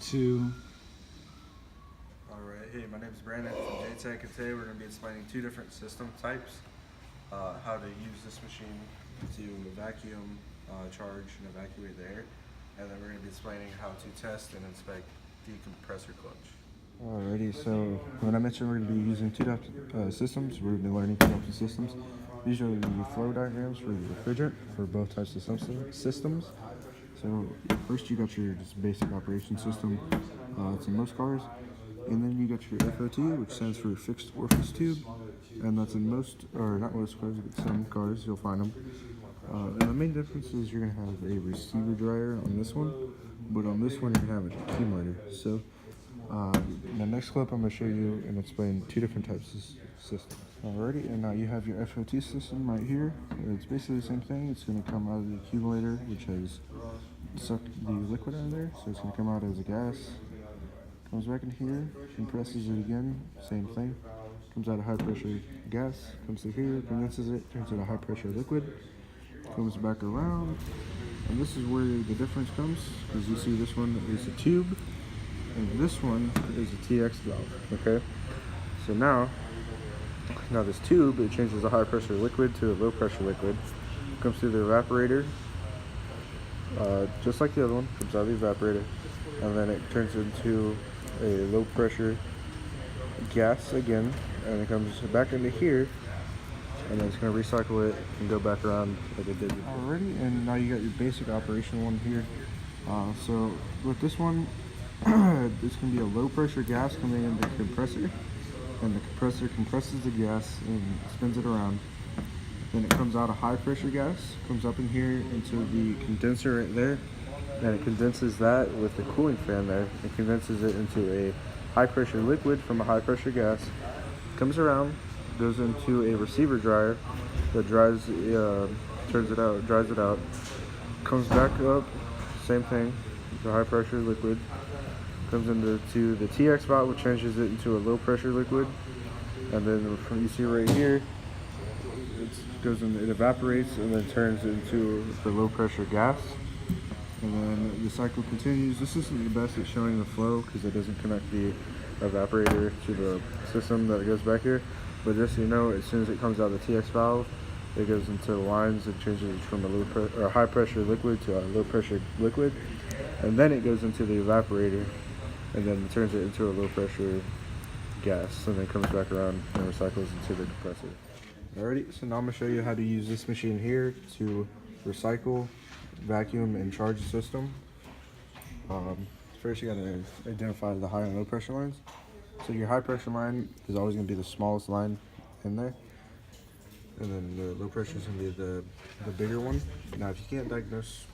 2. Alright, hey, my name is Brandon from JTech, and today we're going to be explaining two different system types, how to use this machine to vacuum, charge, and evacuate the air, and then we're going to be explaining how to test and inspect the compressor clutch. Alrighty, so when I mentioned we're going to be using two types of systems, we're going to be learning two types of systems. These are the flow diagrams for the refrigerant for both types of systems. So first you got your just basic operation system, it's in most cars, and then you got your FOT, which stands for fixed orifice tube, and that's in most, or not most cars, but some cars you'll find them. And the main difference is you're going to have a receiver dryer on this one, but on this one you're going to have an accumulator. So in the next clip I'm going to show you and explain two different types of systems. Alrighty, and now you have your FOT system right here. It's basically the same thing. It's going to come out of the accumulator, which has sucked the liquid out of there, so it's going to come out as a gas. Comes back in here, compresses it again, same thing. Comes out a high pressure gas, comes to here, condenses it, turns it a high pressure liquid, comes back around, and this is where the difference comes, because you see this one is a tube, and this one is a TX valve, okay? So now this tube, it changes a high pressure liquid to a low pressure liquid, comes through the evaporator, just like the other one, comes out of the evaporator, and then it turns into a low pressure gas again, and it comes back into here, and then it's going to recycle it and go back around like it did before. Alrighty, and now you got your basic operation one here. So with this one, it's going to be a low pressure gas coming into the compressor, and the compressor compresses the gas and spins it around. Then it comes out a high pressure gas, comes up in here into the condenser right there, and it condenses that with the cooling fan there. It condenses it into a high pressure liquid from a high pressure gas, comes around, goes into a receiver dryer that dries it out, comes back up, same thing, the high pressure liquid, comes into the TX valve, which changes it into a low pressure liquid, and then you see right here, it evaporates and then turns into the low pressure gas, and then the cycle continues. This isn't the best at showing the flow because it doesn't connect the evaporator to the system that goes back here, but just so you know, as soon as it comes out of the TX valve, it goes into the lines and changes it from a high pressure liquid to a low pressure liquid, and then it goes into the evaporator and then turns it into a low pressure gas, and then comes back around and recycles into the compressor. Alrighty, so now I'm going to show you how to use this machine here to recycle, vacuum, and charge the system. First you got to identify the high and low pressure lines. So your high pressure line is always going to be the smallest line in there, and then the low pressure is going to be the bigger one. Now if you can't diagnose,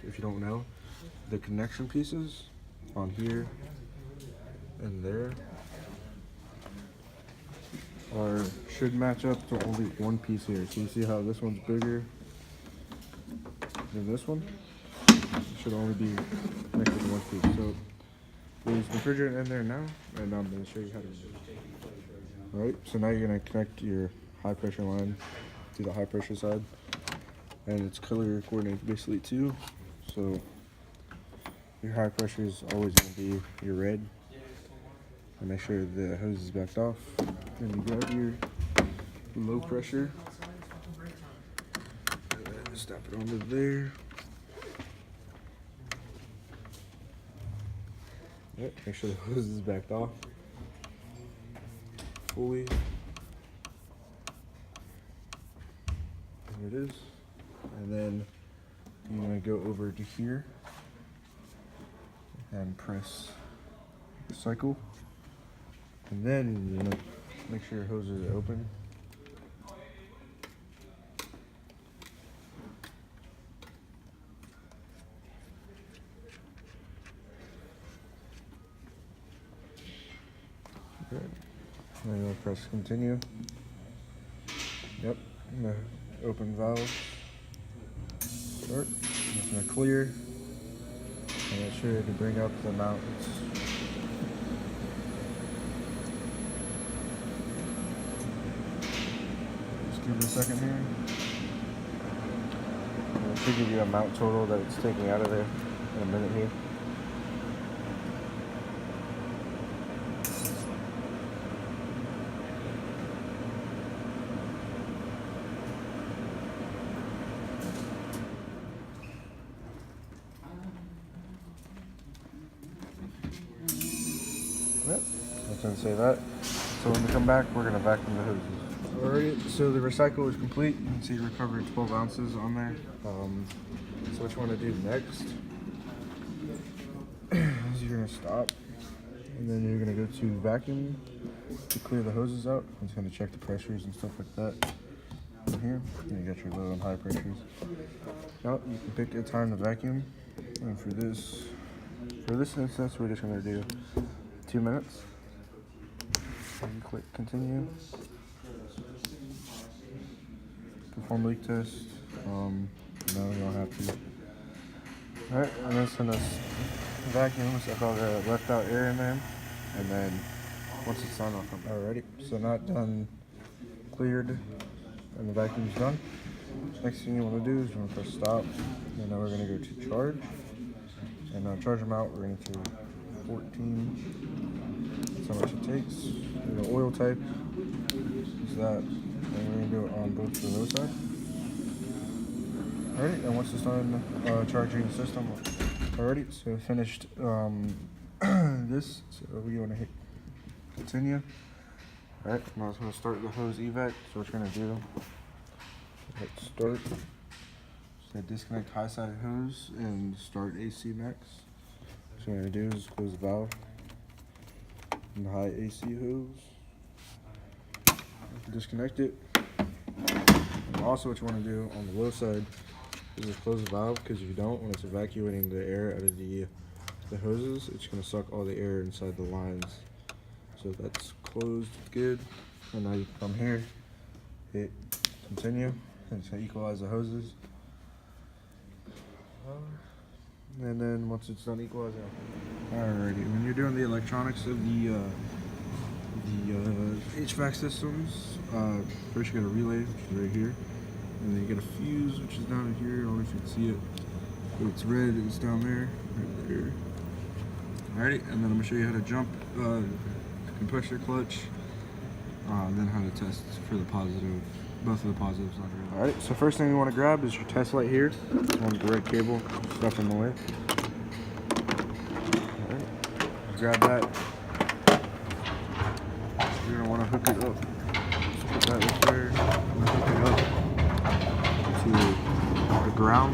if you don't know, the connection pieces on here and there should match up to only one piece here. So you see how this one's bigger than this one? It should only be connected to one piece. So there's refrigerant in there now, and I'm going to show you how to do it. Alright, so now you're going to connect your high pressure line to the high pressure side, and it's color coordinated basically too. So your high pressure is always going to be your red, and make sure the hose is backed off. Then you grab your low pressure, snap it onto there. Yep, make sure the hose is backed off fully. There it is. And then you're going to go over to here and press cycle. And then you're going to make sure your hoses are open. Good. Then you'll press continue. Yep, the open valve. Start. It's going to clear. And make sure to bring up the mounts. Just give it a second here. And it should give you a mount total that it's taking out of there in a minute here. Yep, I was gonna say that. So when we come back, we're gonna vacuum the hoses. Alright, so the recycle is complete. You can see you recovered 12 ounces on there. So what you want to do next is you're gonna stop, and then you're gonna go to vacuum to clear the hoses out. It's gonna check the pressures and stuff like that. In here, and you got your low and high pressures. Now you can pick a time to vacuum, and for this instance, we're just gonna do 2 minutes. And you click continue. Perform leak test. No, you don't have to. Alright, and it's gonna vacuum, so all the left out air in there, and then once it's done, I'll come back. Alrighty, so not done, cleared, and the vacuum's done. Next thing you want to do is you want to press stop, and now we're going to go to charge, and charge them out. We're going to do 14. That's how much it takes. The oil type is that, and we're going to do it on both the low side. Alrighty, and once it's done charging the system, alrighty, so finished this, so we want to hit continue. Alright, now it's going to start the hose evac, so what you're going to do, hit start, so disconnect high side hose and start AC max. So what you're going to do is close the valve and the high AC hose, disconnect it. And also what you want to do on the low side is just close the valve, because if you don't, when it's evacuating the air out of the hoses, it's going to suck all the air inside the lines. So that's closed, good. And now you come here, hit continue, and it's gonna equalize the hoses. And then once it's done equalizing, alrighty, when you're doing the electronics of the HVAC systems, first you got a relay, which is right here, and then you got a fuse, which is down here. I don't know if you can see it, but it's red, it's down there, right there. Alrighty, and then I'm gonna show you how to jump compressor clutch, and then how to test for the positive, both of the positives on your. Alright, so first thing you want to grab is your test light here. On the red cable, stuff in the way. Alright, grab that. You're going to want to hook it up. So put that right there, and hook it up to the ground.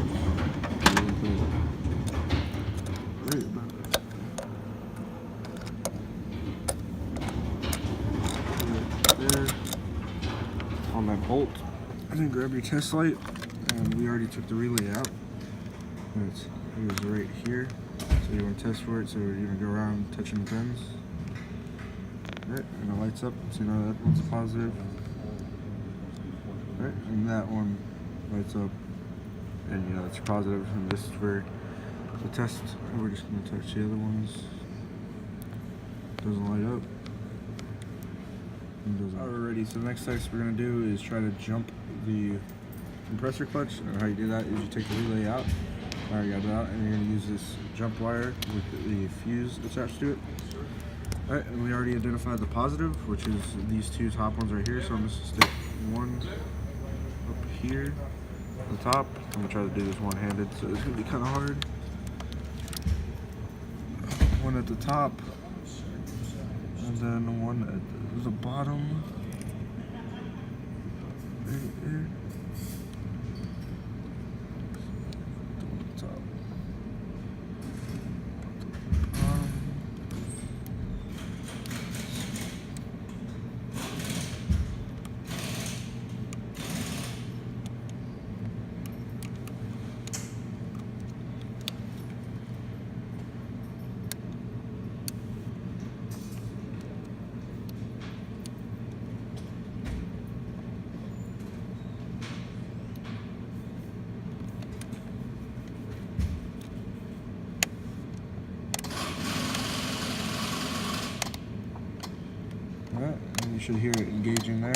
On that bolt, and then grab your test light, and we already took the relay out. And it was right here, so you want to test for it, so you're going to go around touching the pins. Alright, and it lights up, so you know that one's positive. Alright, and that one lights up, and you know it's positive, and this is for the test. And we're just going to touch the other ones. Doesn't light up. Alrighty, so the next test we're going to do is try to jump the compressor clutch. And how you do that is you take the relay out. I already got it out, and you're going to use this jump wire with the fuse attached to it. Alright, and we already identified the positive, which is these two top ones right here. So I'm just going to stick one up here at the top. I'm going to try to do this one-handed, so it's going to be kind of hard. One at the top, and then one at the bottom. Right there. The one at the top. Alright, and you should hear it engaging there.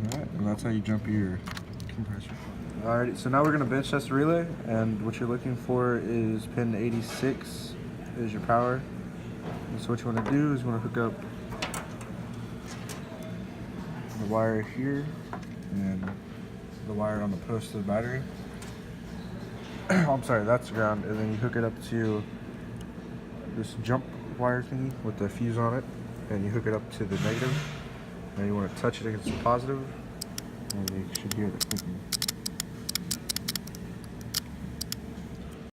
Alright, and that's how you jump your compressor. Alright, so now we're going to bench test the relay, and what you're looking for is pin 86 is your power. And so what you want to do is you want to hook up the wire here and the wire on the post of the battery. I'm sorry, that's ground, and then you hook it up to this jump wire thingy with the fuse on it, and you hook it up to the negative. Now you want to touch it against the positive, and you should hear the clicking.